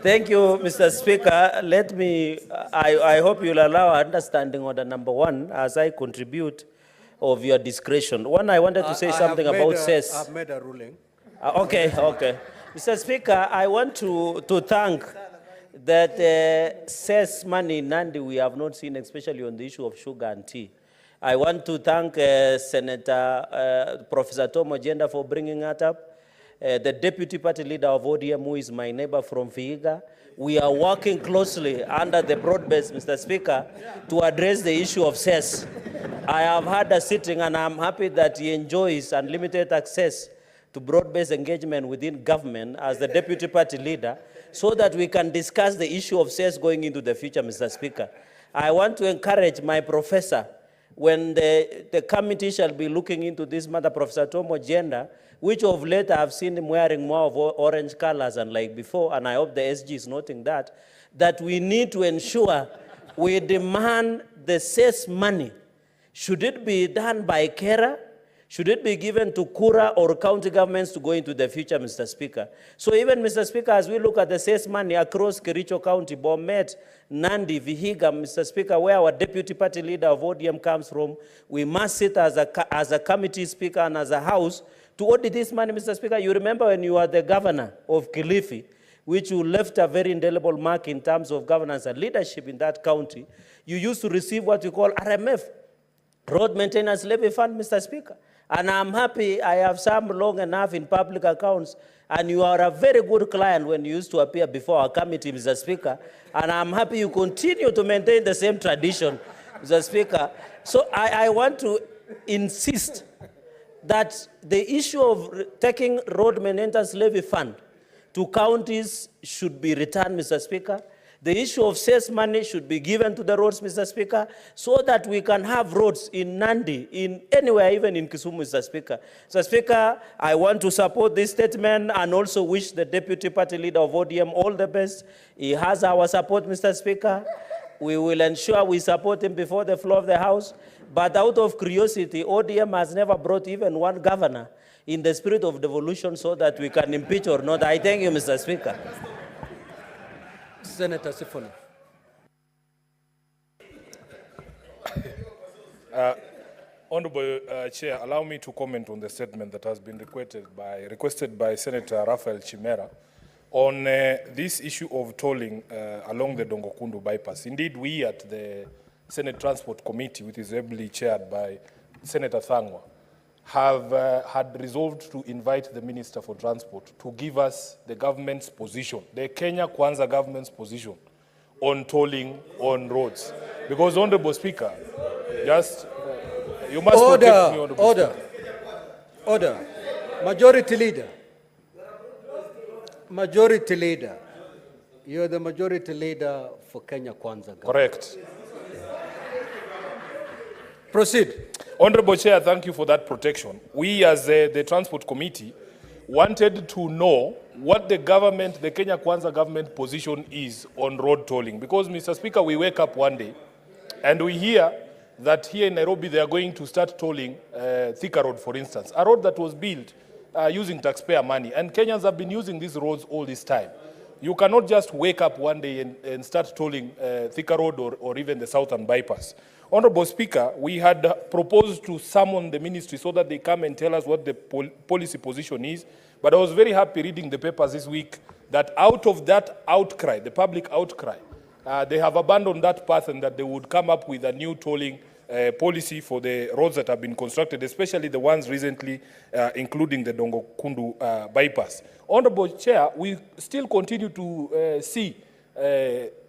Thank you, Mr. Speaker. Let me, I hope you'll allow understanding on the number one as I contribute of your discretion. One, I wanted to say something about cess. I've made a ruling. Okay. Mr. Speaker, I want to thank that cess money in Nandi we have not seen, especially on the issue of sugar and tea. I want to thank Senator Professor Tom Ojenda for bringing that up. The deputy party leader of ODM, who is my neighbor from Vihiga. We are working closely under the broad-based, Mr. Speaker, to address the issue of cess. I have had a sitting, and I'm happy that he enjoys unlimited access to broad-based engagement within government as the deputy party leader, so that we can discuss the issue of cess going into the future, Mr. Speaker. I want to encourage my professor, when the committee shall be looking into this matter, Professor Tom Ojenda, which of late I've seen him wearing more of orange colors unlike before, and I hope the SG is noting that we need to ensure we demand the cess money. Should it be done by Kera? Should it be given to Kura or county governments to go into the future, Mr. Speaker? So even, Mr. Speaker, as we look at the cess money across Kericho County, Bomet, Nandi, Vihiga, Mr. Speaker, where our deputy party leader of ODM comes from, we must sit as a committee speaker and as a house to audit this money, Mr. Speaker. You remember when you were the governor of Kilifi, which you left a very indelible mark in terms of governance and leadership in that county, you used to receive what you call RMF, Road Maintenance Levy Fund, Mr. Speaker. And I'm happy I have some long enough in public accounts, and you are a very good client when you used to appear before our committee, Mr. Speaker. And I'm happy you continue to maintain the same tradition, Mr. Speaker. So I want to insist that the issue of taking road maintenance levy fund to counties should be returned, Mr. Speaker. The issue of cess money should be given to the roads, Mr. Speaker, so that we can have roads in Nandi, in anywhere, even in Kisumu, Mr. Speaker. Mr. Speaker, I want to support this statement and also wish the deputy party leader of ODM all the best. He has our support, Mr. Speaker. We will ensure we support him before the floor of the House. But out of curiosity, ODM has never brought even one governor in the spirit of devolution so that we can impeach or not. I thank you, Mr. Speaker. Senator Sifuna. Honorable Chair, allow me to comment on the statement that has been requested by Senator Raphael Chimera on this issue of tolling along the Dongokundu bypass. Indeed, we at the Senate Transport Committee, which is ably chaired by Senator Thangwa, have had resolved to invite the Minister for Transport to give us the government's position, the Kenya Kwanza government's position on tolling on roads. Because, Honorable Speaker, just, you must protect me, Honorable Speaker. Order. Majority Leader. Majority Leader. You're the Majority Leader for Kenya Kwanza government. Correct. Proceed. Honorable Chair, thank you for that protection. We as the Transport Committee wanted to know what the government, the Kenya Kwanza government position is on road tolling. Because, Mr. Speaker, we wake up one day and we hear that here in Nairobi they are going to start tolling Thika Road, for instance, a road that was built using taxpayer money. And Kenyans have been using these roads all this time. You cannot just wake up one day and start tolling Thika Road or even the Southern Bypass. Honorable Speaker, we had proposed to summon the ministry so that they come and tell us what the policy position is. But I was very happy reading the papers this week that out of that outcry, the public outcry, they have abandoned that path and that they would come up with a new tolling policy for the roads that have been constructed, especially the ones recently, including the Dongokundu bypass. Honorable Chair, we still continue to see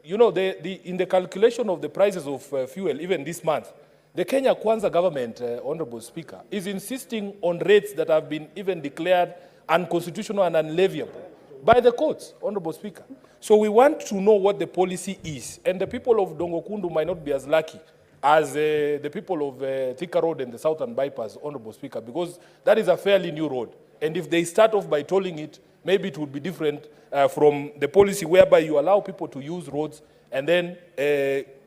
you know, in the calculation of the prices of fuel, even this month, the Kenya Kwanza government, Honorable Speaker, is insisting on rates that have been even declared unconstitutional and unleviable by the courts, Honorable Speaker. So we want to know what the policy is. And the people of Dongokundu might not be as lucky as the people of Thika Road and the Southern Bypass, Honorable Speaker, because that is a fairly new road. And if they start off by tolling it, maybe it would be different from the policy whereby you allow people to use roads and then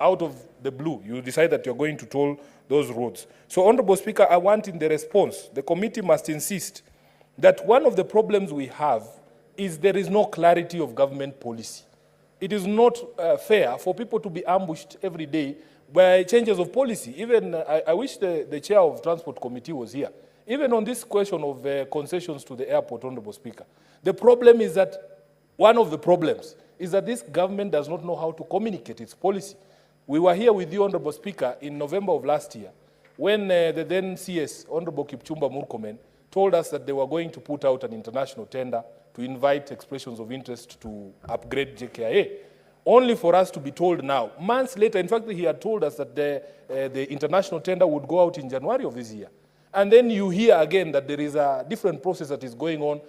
out of the blue, you decide that you're going to toll those roads. So, Honorable Speaker, I want in the response, the committee must insist that one of the problems we have is there is no clarity of government policy. It is not fair for people to be ambushed every day by changes of policy. Even, I wish the chair of Transport Committee was here. Even on this question of concessions to the airport, Honorable Speaker, the problem is that, one of the problems is that this government does not know how to communicate its policy. We were here with you, Honorable Speaker, in November of last year, when the then CS, Honorable Kipchumba Murkomen, told us that they were going to put out an international tender to invite expressions of interest to upgrade JKIA, only for us to be told now, months later, in fact, he had told us that the international tender would go out in January of this year. And then you hear again that there is a different process that is going on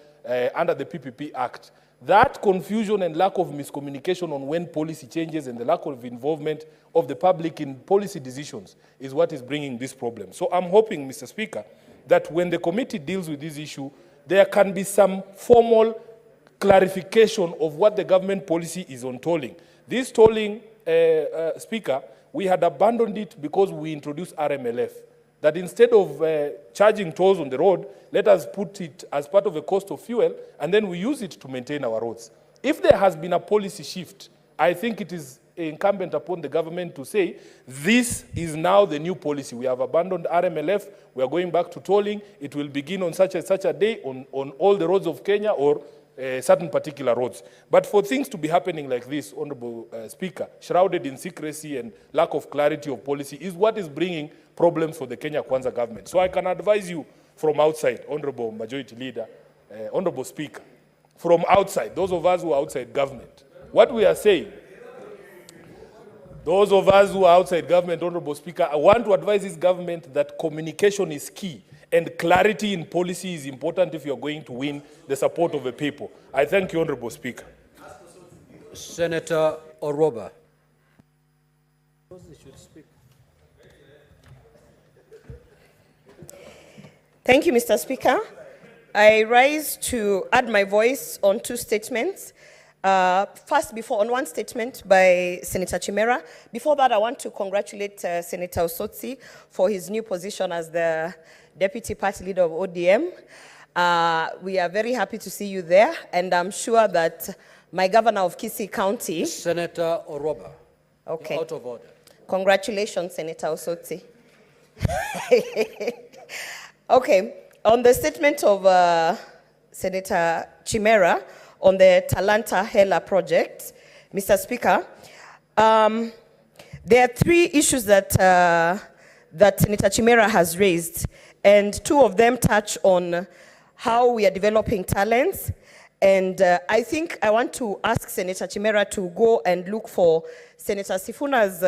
under the PPP Act. That confusion and lack of miscommunication on when policy changes and the lack of involvement of the public in policy decisions is what is bringing this problem. So I'm hoping, Mr. Speaker, that when the committee deals with this issue, there can be some formal clarification of what the government policy is on tolling. This tolling, Speaker, we had abandoned it because we introduced RMLF. That instead of charging tolls on the road, let us put it as part of a cost of fuel, and then we use it to maintain our roads. If there has been a policy shift, I think it is incumbent upon the government to say, this is now the new policy. We have abandoned RMLF, we are going back to tolling. It will begin on such a day on all the roads of Kenya or certain particular roads. But for things to be happening like this, Honorable Speaker, shrouded in secrecy and lack of clarity of policy is what is bringing problems for the Kenya Kwanza government. So I can advise you from outside, Honorable Majority Leader, Honorable Speaker, from outside, those of us who are outside government, what we are saying, those of us who are outside government, Honorable Speaker, I want to advise this government that communication is key and clarity in policy is important if you're going to win the support of the people. I thank you, Honorable Speaker. Senator Oroba. Thank you, Mr. Speaker. I rise to add my voice on two statements. First, on one statement by Senator Chimera. Before that, I want to congratulate Senator Osotsi for his new position as the Deputy Party Leader of ODM. We are very happy to see you there, and I'm sure that my governor of Kisii County... Senator Oroba. Okay. Out of order. Congratulations, Senator Osotsi. Okay, on the statement of Senator Chimera on the Talanta Hela project, Mr. Speaker, there are three issues that, that Senator Chimera has raised, and two of them touch on how we are developing talents. And I think I want to ask Senator Chimera to go and look for Senator Sifuna's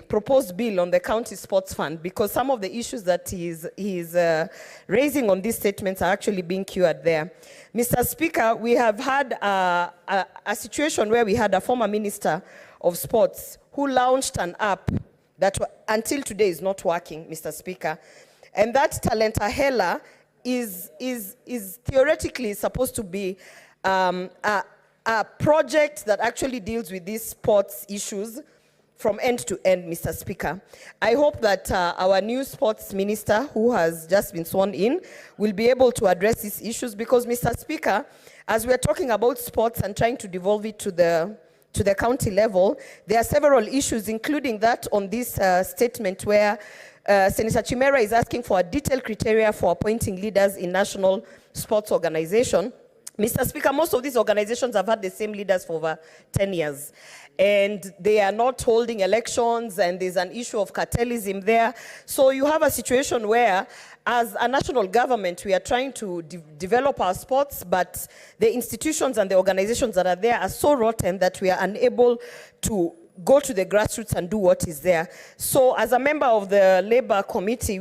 proposed bill on the county sports fund, because some of the issues that he's raising on these statements are actually being cured there. Mr. Speaker, we have had a situation where we had a former minister of sports who launched an app that until today is not working, Mr. Speaker. And that Talenta Hela is theoretically supposed to be a project that actually deals with these sports issues from end to end, Mr. Speaker. I hope that our new sports minister, who has just been sworn in, will be able to address these issues, because, Mr. Speaker, as we're talking about sports and trying to devolve it to the county level, there are several issues, including that on this statement where Senator Chimera is asking for a detailed criteria for appointing leaders in national sports organization. Mr. Speaker, most of these organizations have had the same leaders for over 10 years. And they are not holding elections, and there's an issue of cartelism there. So you have a situation where, as a national government, we are trying to develop our sports, but the institutions and the organizations that are there are so rotten that we are unable to go to the grassroots and do what is there. So as a member of the Labor Committee,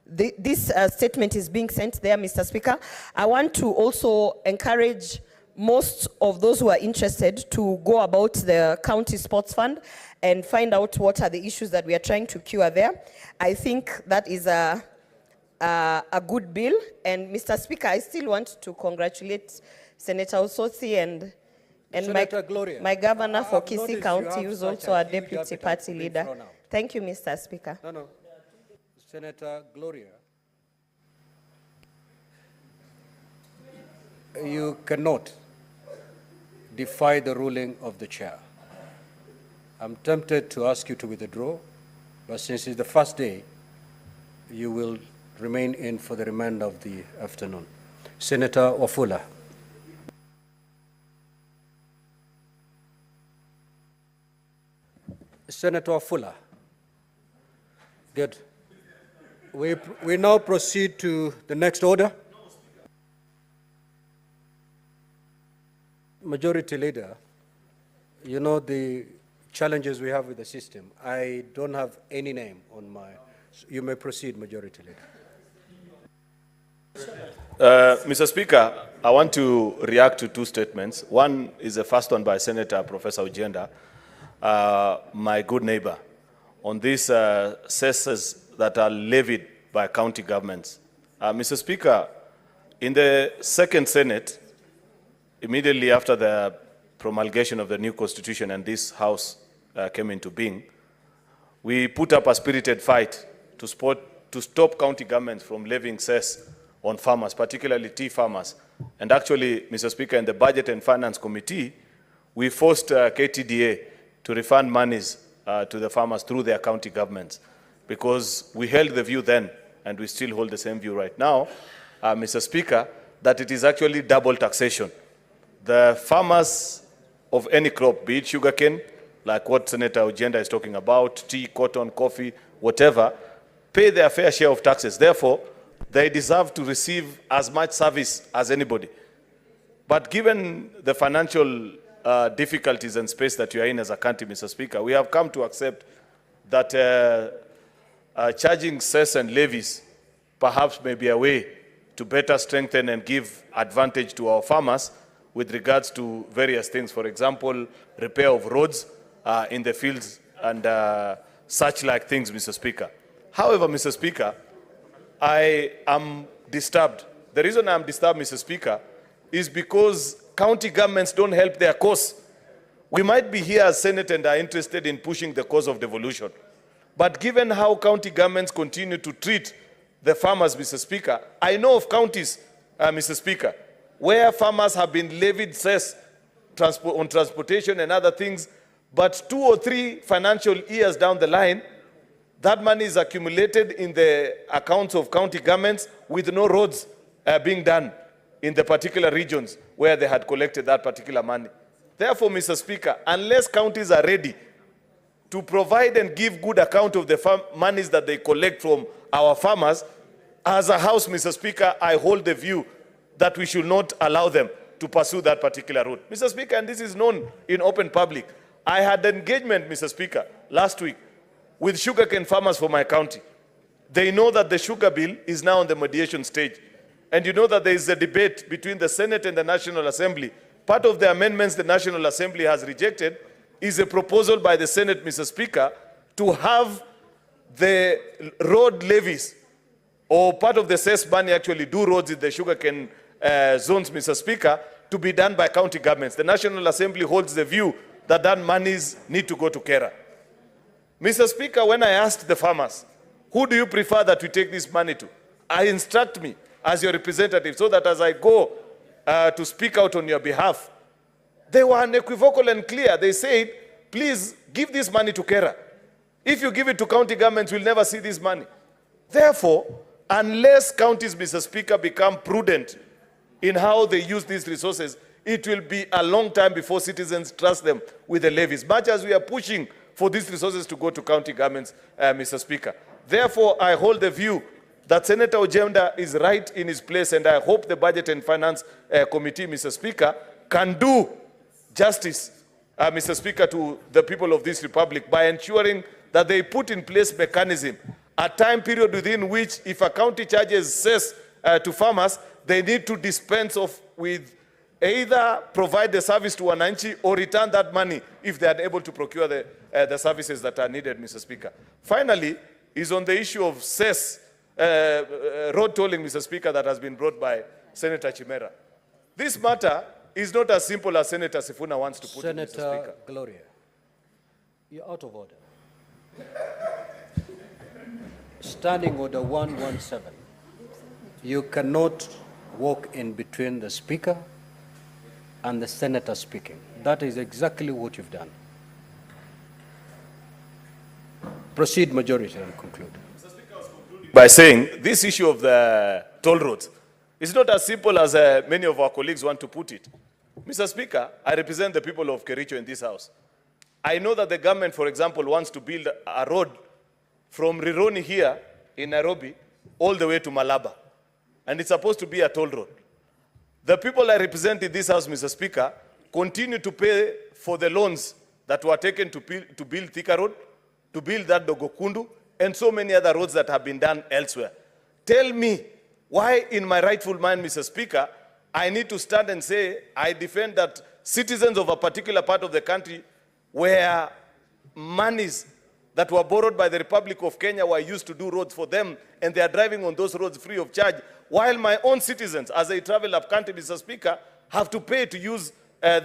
this statement is being sent there, Mr. Speaker, I want to also encourage most of those who are interested to go about the county sports fund and find out what are the issues that we are trying to cure there. I think that is a good bill. And Mr. Speaker, I still want to congratulate Senator Osotsi and my governor for Kisii County, who's also a deputy party leader. Thank you, Mr. Speaker. No. Senator Gloria. you cannot defy the ruling of the chair. I'm tempted to ask you to withdraw, but since it's the first day, you will remain in for the remainder of the afternoon. Senator Wafula. Senator Wafula. Good. We now proceed to the next order. Majority Leader, you know the challenges we have with the system. I don't have any name on my... You may proceed, Majority Leader. Mr. Speaker, I want to react to two statements. One is the first one by Senator Professor Ujenda, my good neighbor, on these cesses that are levied by county governments. Mr. Speaker, in the second Senate, immediately after the promulgation of the new constitution and this House came into being, we put up a spirited fight to stop county governments from levying cess on farmers, particularly tea farmers. And actually, Mr. Speaker, in the Budget and Finance Committee, we forced KTDA to refund monies to the farmers through their county governments, because we held the view then, and we still hold the same view right now, Mr. Speaker, that it is actually double taxation. The farmers of any crop, be it sugarcane, like what Senator Ujenda is talking about, tea, cotton, coffee, whatever, pay their fair share of taxes. Therefore, they deserve to receive as much service as anybody. But given the financial difficulties and space that you are in as a country, Mr. Speaker, we have come to accept that charging cess and levies perhaps may be a way to better strengthen and give advantage to our farmers with regards to various things. For example, repair of roads in the fields and such like things, Mr. Speaker. However, Mr. Speaker, I am disturbed. The reason I'm disturbed, Mr. Speaker, is because county governments don't help their cause. We might be here as Senate and are interested in pushing the cause of devolution. But given how county governments continue to treat the farmers, Mr. Speaker, I know of counties, Mr. Speaker, where farmers have been levied cess on transportation and other things, but 2 or 3 financial years down the line, that money is accumulated in the accounts of county governments with no roads being done in the particular regions where they had collected that particular money. Therefore, Mr. Speaker, unless counties are ready to provide and give good account of the monies that they collect from our farmers, as a House, Mr. Speaker, I hold the view that we should not allow them to pursue that particular route. Mr. Speaker, and this is known in open public, I had engagement, Mr. Speaker, last week with sugarcane farmers for my county. They know that the sugar bill is now on the mediation stage. And you know that there is a debate between the Senate and the National Assembly. Part of the amendments the National Assembly has rejected is a proposal by the Senate, Mr. Speaker, to have the road levies, or part of the cess money actually do roads in the sugarcane zones, Mr. Speaker, to be done by county governments. The National Assembly holds the view that that monies need to go to Kera. Mr. Speaker, when I asked the farmers, who do you prefer that we take this money to? I instruct me as your representative so that as I go to speak out on your behalf, they were unequivocal and clear. They said, please give this money to Kera. If you give it to county governments, we'll never see this money. Therefore, unless counties, Mr. Speaker, become prudent in how they use these resources, it will be a long time before citizens trust them with the levies, much as we are pushing for these resources to go to county governments, Mr. Speaker. Therefore, I hold the view that Senator Ujenda is right in his place, and I hope the Budget and Finance Committee, Mr. Speaker, can do justice, Mr. Speaker, to the people of this republic by ensuring that they put in place mechanism, a time period within which if a county charges cess to farmers, they need to dispense with either provide the service to Wananchi or return that money if they are able to procure the services that are needed, Mr. Speaker. Finally, is on the issue of cess, road tolling, Mr. Speaker, that has been brought by Senator Chimera. This matter is not as simple as Senator Sifuna wants to put it, Mr. Speaker. Senator Gloria, you're out of order. Standing Order 117. You cannot walk in between the Speaker and the senator speaking. That is exactly what you've done. Proceed, majority, and conclude. By saying this issue of the toll roads is not as simple as many of our colleagues want to put it. Mr. Speaker, I represent the people of Kericho in this house. I know that the government, for example, wants to build a road from Rironi here in Nairobi all the way to Malaba. And it's supposed to be a toll road. The people I represent in this house, Mr. Speaker, continue to pay for the loans that were taken to build Thika Road, to build that Dogokundu, and so many other roads that have been done elsewhere. Tell me why, in my rightful mind, Mr. Speaker, I need to stand and say I defend that citizens of a particular part of the country where monies that were borrowed by the Republic of Kenya were used to do roads for them, and they are driving on those roads free of charge, while my own citizens, as they travel up country, Mr. Speaker, have to pay to use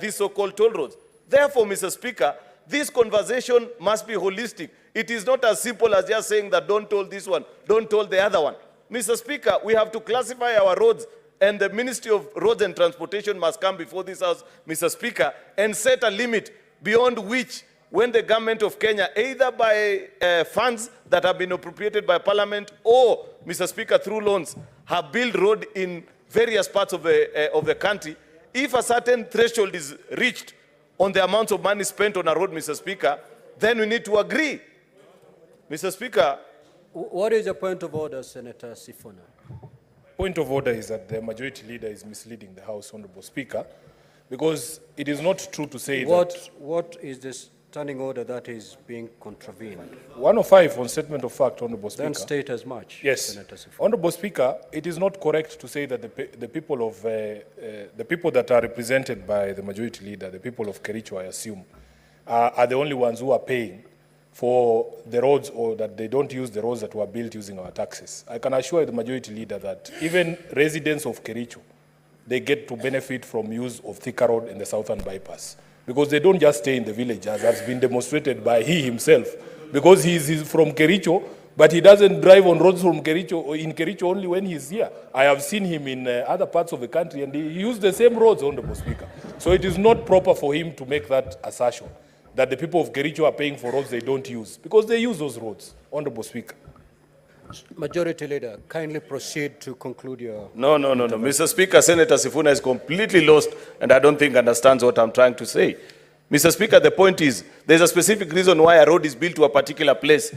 these so-called toll roads. Therefore, Mr. Speaker, this conversation must be holistic. It is not as simple as just saying that don't toll this one, don't toll the other one. Mr. Speaker, we have to classify our roads, and the Ministry of Roads and Transportation must come before this house, Mr. Speaker, and set a limit beyond which, when the government of Kenya, either by funds that have been appropriated by Parliament or, Mr. Speaker, through loans, have built road in various parts of the country, if a certain threshold is reached on the amount of money spent on a road, Mr. Speaker, then we need to agree. Mr. Speaker. What is your point of order, Senator Sifuna? Point of order is that the majority leader is misleading the House, Honorable Speaker, because it is not true to say that... What is this standing order that is being contravened? 105 on statement of fact, Honorable Speaker. Then state as much, Yes. Senator Sifuna. Honorable Speaker, it is not correct to say that the people that are represented by the majority leader, the people of Kericho, I assume, are the only ones who are paying for the roads, or that they don't use the roads that were built using our taxes. I can assure the majority leader that even residents of Kericho, they get to benefit from use of Thika Road and the Southern Bypass, because they don't just stay in the village, as has been demonstrated by he himself, because he's from Kericho, but he doesn't drive on roads from Kericho, or in Kericho only when he's here. I have seen him in other parts of the country, and he used the same roads, Honorable Speaker. So it is not proper for him to make that assertion, that the people of Kericho are paying for roads they don't use, because they use those roads, Honorable Speaker. Majority Leader, kindly proceed to conclude your... No. Mr. Speaker, Senator Sifuna is completely lost, and I don't think understands what I'm trying to say. Mr. Speaker, the point is, there's a specific reason why a road is built to a particular place.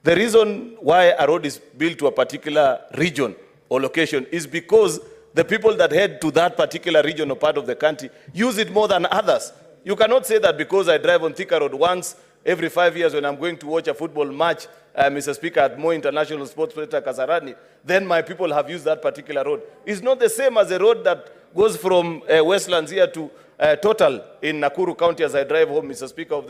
The reason why a road is built to a particular region or location is because the people that head to that particular region or part of the country use it more than others. You cannot say that because I drive on Thika Road once every 5 years when I'm going to watch a football match, Mr. Speaker, at Moi International Sports Center, Kasarani, then my people have used that particular road. It's not the same as a road that goes from Westlands here to Total in Nakuru County as I drive home, Mr. Speaker,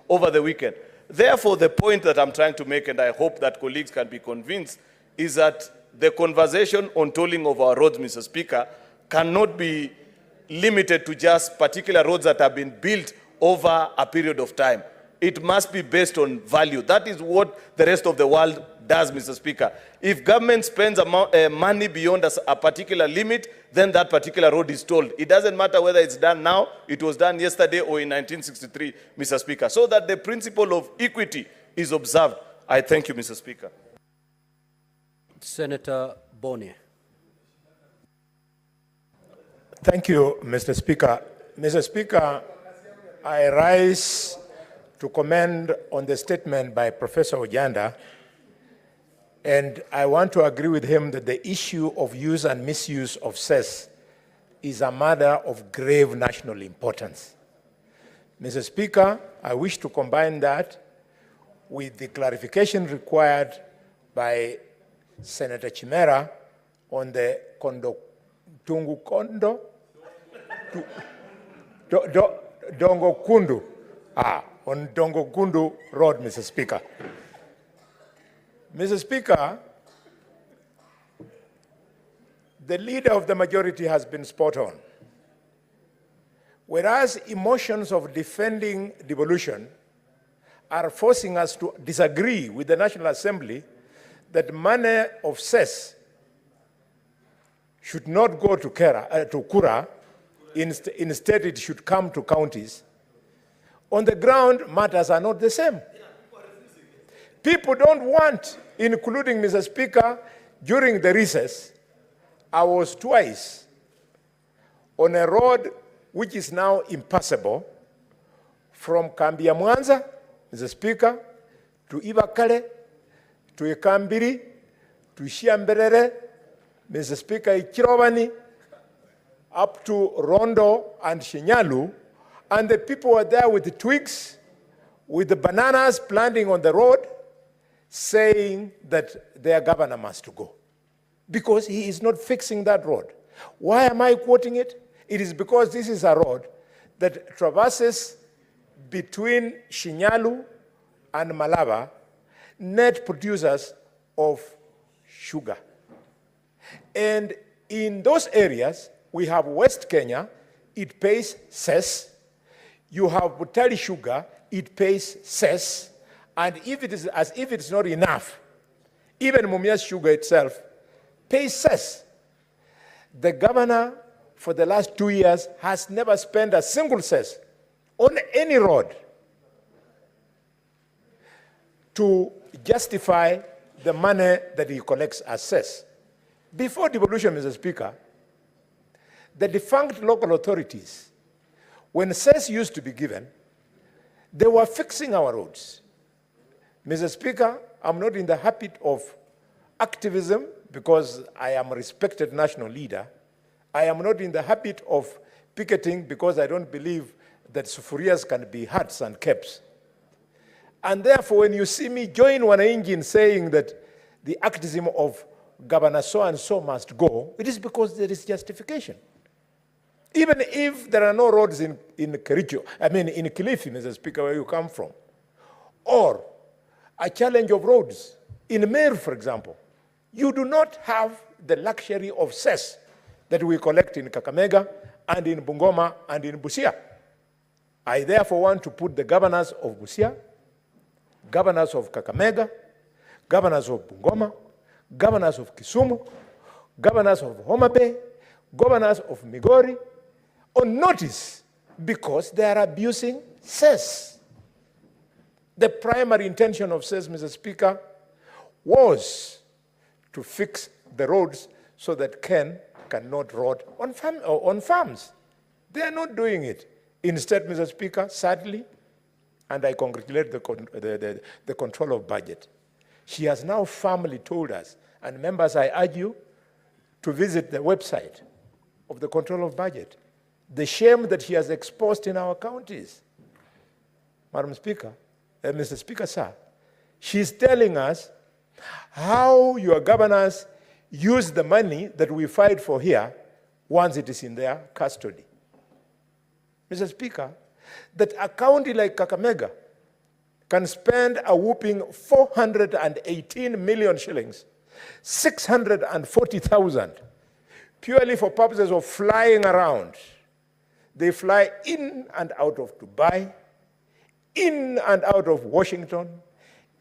over the weekend. Therefore, the point that I'm trying to make, and I hope that colleagues can be convinced, is that the conversation on tolling of our roads, Mr. Speaker, cannot be limited to just particular roads that have been built over a period of time. It must be based on value. That is what the rest of the world does, Mr. Speaker. If government spends money beyond a particular limit, then that particular road is tolled. It doesn't matter whether it's done now, it was done yesterday, or in 1963, Mr. Speaker. So that the principle of equity is observed. I thank you, Mr. Speaker. Senator Boni. Thank you, Mr. Speaker. Mr. Speaker, I rise to comment on the statement by Professor Ojanda, and I want to agree with him that the issue of use and misuse of cess is a matter of grave national importance. Mr. Speaker, I wish to combine that with the clarification required by Senator Chimera on the Dongokundu, on Dongokundu Road, Mr. Speaker. Mr. Speaker, the leader of the majority has been spot on. Whereas emotions of defending devolution are forcing us to disagree with the National Assembly that money of cess should not go to Kura, Instead, it should come to counties. On the ground, matters are not the same. People don't want, including Mr. Speaker, during the recess, I was twice on a road which is now impassable from Kambia Mwanza, Mr. Speaker, to Ibakale, to Ikambiri, to Shiamberere, Mr. Speaker, Ikirobani, up to Rondo and Shinyalu, and the people were there with the twigs, with the bananas planting on the road, saying that their governor must go because he is not fixing that road. Why am I quoting it? It is because this is a road that traverses between Shinyalu and Malaba, net producers of sugar. And in those areas, we have West Kenya, it pays cess. You have Butali sugar, it pays cess. And if it is, as if it's not enough, even Mumias sugar itself pays cess. The governor, for the last 2 years, has never spent a single cess on any road to justify the money that he collects as cess. Before devolution, Mr. Speaker, the defunct local authorities, when cess used to be given, they were fixing our roads. Mr. Speaker, I'm not in the habit of activism because I am a respected national leader. I am not in the habit of picketing because I don't believe that sufurias can be hats and caps. And therefore, when you see me join Wananchi in saying that the activism of Governor so-and-so must go, it is because there is justification. Even if there are no roads in Kericho, in Kilifi, Mr. Speaker, where you come from, or a challenge of roads in Meru, for example, you do not have the luxury of cess that we collect in Kakamega and in Bungoma and in Busia. I therefore want to put the governors of Busia, governors of Kakamega, governors of Bungoma, governors of Kisumu, governors of Homa Bay, governors of Migori on notice because they are abusing cess. The primary intention of cess, Mr. Speaker, was to fix the roads so that cannot road on farms. They are not doing it. Instead, Mr. Speaker, sadly, and I congratulate the control of budget, she has now firmly told us, and members, I urge you to visit the website of the control of budget, the shame that she has exposed in our counties. Madam Speaker, Mr. Speaker, sir, she's telling us how your governors use the money that we fight for here once it is in their custody. Mr. Speaker, that a county like Kakamega can spend a whooping 418 million shillings, 640,000, purely for purposes of flying around. They fly in and out of Dubai, in and out of Washington,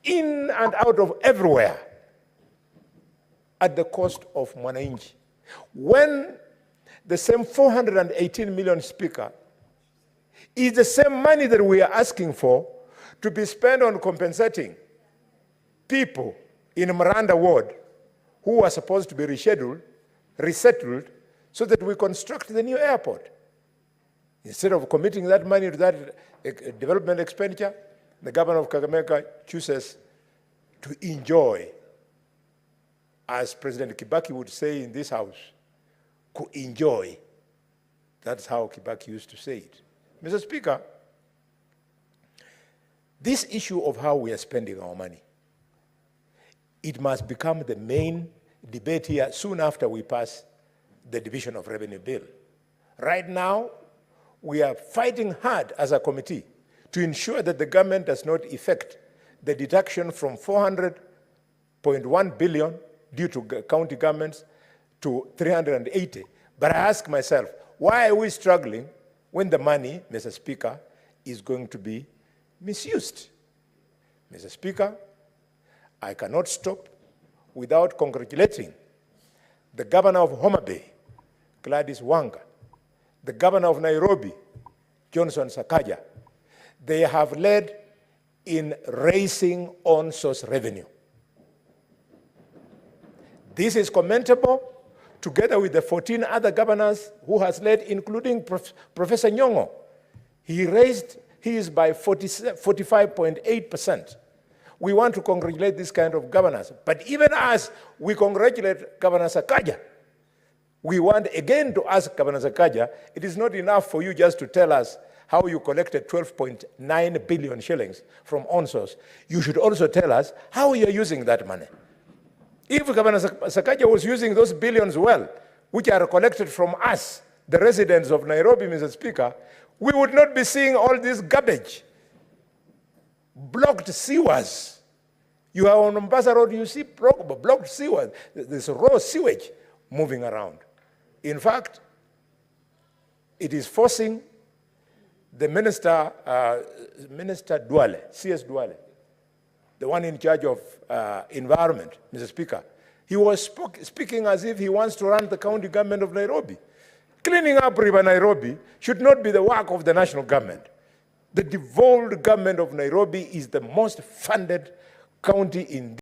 in and out of everywhere at the cost of Mwananchi. When the same 418 million, Speaker, is the same money that we are asking for to be spent on compensating people in Miranda Ward who are supposed to be resettled, so that we construct the new airport. Instead of committing that money to that development expenditure, the governor of Kakamega chooses to enjoy, as President Kibaki would say in this house, to enjoy. That's how Kibaki used to say it. Mr. Speaker, this issue of how we are spending our money, it must become the main debate here soon after we pass the Division of Revenue Bill. Right now, we are fighting hard as a committee to ensure that the government does not effect the deduction from 400.1 billion due to county governments to 380. But I ask myself, why are we struggling when the money, Mr. Speaker, is going to be misused? Mr. Speaker, I cannot stop without congratulating the governor of Homa Bay, Gladys Wanga, the governor of Nairobi, Johnson Sakaja, they have led in raising on-source revenue. This is commendable, together with the 14 other governors who has led, including Professor Nyong'o. He is by 45.8%. We want to congratulate this kind of governance. But even as we congratulate Governor Sakaja, we want again to ask Governor Sakaja, it is not enough for you just to tell us how you collected 12.9 billion shillings from on-source. You should also tell us how you're using that money. If Governor Sakaja was using those billions well, which are collected from us, the residents of Nairobi, Mr. Speaker, we would not be seeing all this garbage. Blocked sewers. You are on Mombasa Road, you see blocked sewers. There's raw sewage moving around. In fact, it is forcing the Minister Duale, CS Duale, the one in charge of environment, Mr. Speaker. He was speaking as if he wants to run the county government of Nairobi. Cleaning up River Nairobi should not be the work of the national government. The devolved government of Nairobi is the most funded county in